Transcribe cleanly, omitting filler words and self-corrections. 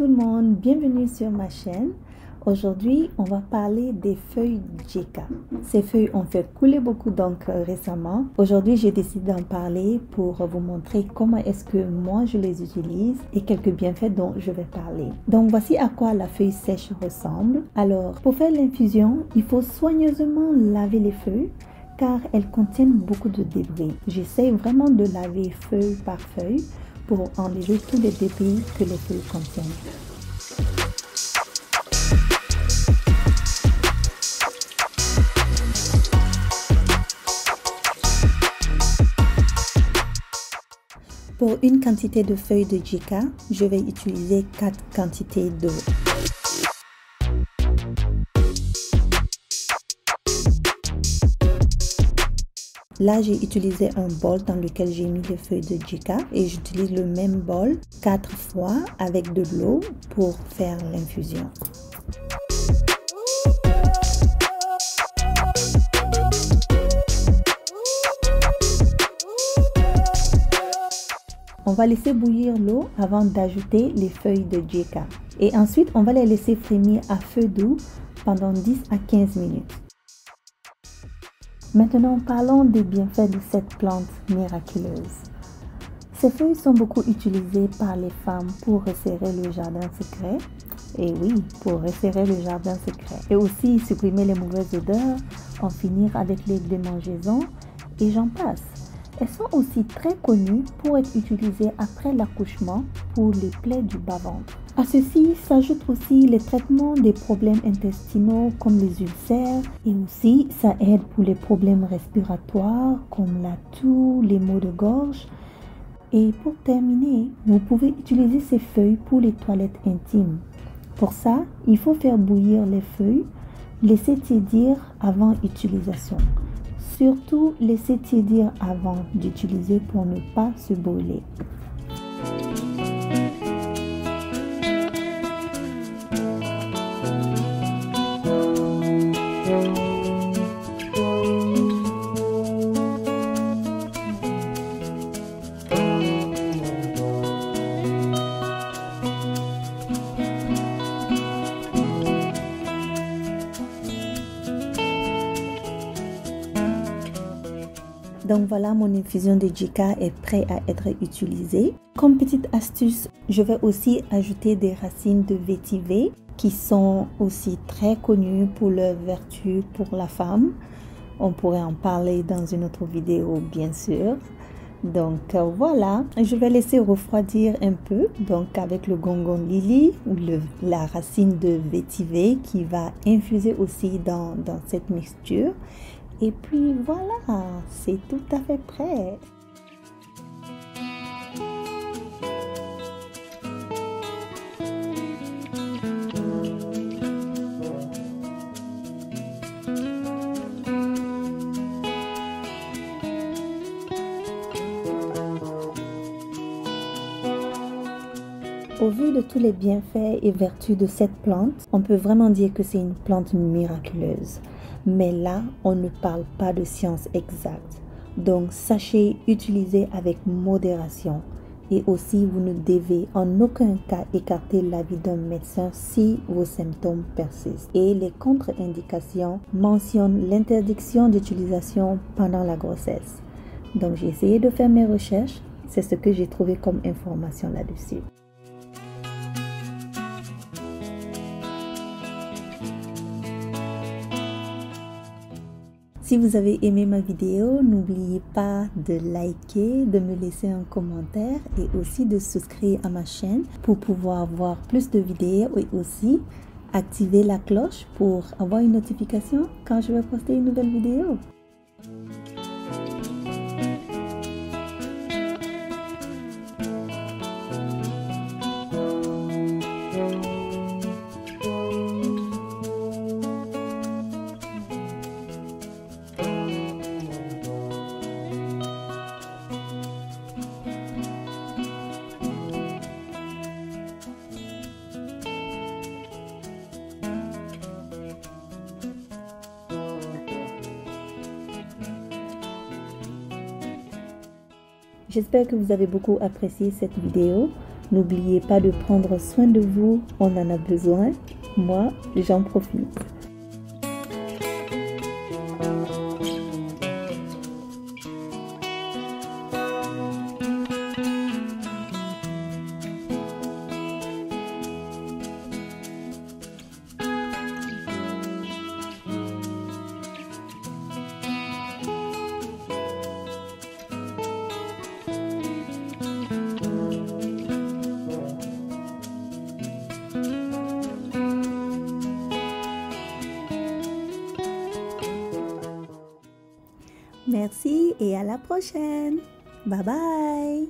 tout le monde, bienvenue sur ma chaîne. Aujourd'hui, on va parler des feuilles Jika. Ces feuilles ont fait couler beaucoup d'encre récemment. Aujourd'hui, j'ai décidé d'en parler pour vous montrer comment est-ce que moi je les utilise et quelques bienfaits dont je vais parler. Donc, voici à quoi la feuille sèche ressemble. Alors, pour faire l'infusion, il faut soigneusement laver les feuilles car elles contiennent beaucoup de débris. J'essaie vraiment de laver feuille par feuille pour enlever tous les débris que les feuilles contiennent. Pour une quantité de feuilles de Jika, je vais utiliser 4 quantités d'eau. Là, j'ai utilisé un bol dans lequel j'ai mis les feuilles de Jika et j'utilise le même bol 4 fois avec de l'eau pour faire l'infusion. On va laisser bouillir l'eau avant d'ajouter les feuilles de Jika. Et ensuite, on va les laisser frémir à feu doux pendant 10 à 15 minutes. Maintenant, parlons des bienfaits de cette plante miraculeuse. Ces feuilles sont beaucoup utilisées par les femmes pour resserrer le jardin secret. Et oui, pour resserrer le jardin secret. Et aussi supprimer les mauvaises odeurs, en finir avec les démangeaisons et j'en passe. Elles sont aussi très connues pour être utilisées après l'accouchement pour les plaies du bas-ventre. À ceci s'ajoutent aussi les traitements des problèmes intestinaux comme les ulcères et aussi ça aide pour les problèmes respiratoires comme la toux, les maux de gorge. Et pour terminer, vous pouvez utiliser ces feuilles pour les toilettes intimes. Pour ça, il faut faire bouillir les feuilles, laisser tiédir avant utilisation. Surtout, laissez tiédir avant d'utiliser pour ne pas se brûler. Donc voilà, mon infusion de Jika est prête à être utilisée. Comme petite astuce, je vais aussi ajouter des racines de vétiver qui sont aussi très connues pour leurs vertus pour la femme. On pourrait en parler dans une autre vidéo, bien sûr. Donc voilà, je vais laisser refroidir un peu donc avec le gongon lily ou la racine de vétiver qui va infuser aussi dans cette mixture. Et puis voilà, c'est tout à fait prêt. Au vu de tous les bienfaits et vertus de cette plante, on peut vraiment dire que c'est une plante miraculeuse. Mais là, on ne parle pas de science exacte. Donc, sachez utiliser avec modération. Et aussi, vous ne devez en aucun cas écarter l'avis d'un médecin si vos symptômes persistent. Et les contre-indications mentionnent l'interdiction d'utilisation pendant la grossesse. Donc, j'ai essayé de faire mes recherches. C'est ce que j'ai trouvé comme information là-dessus. Si vous avez aimé ma vidéo, n'oubliez pas de liker, de me laisser un commentaire et aussi de souscrire à ma chaîne pour pouvoir voir plus de vidéos et aussi activer la cloche pour avoir une notification quand je vais poster une nouvelle vidéo. J'espère que vous avez beaucoup apprécié cette vidéo. N'oubliez pas de prendre soin de vous, on en a besoin. Moi, j'en profite. Merci et à la prochaine. Bye bye.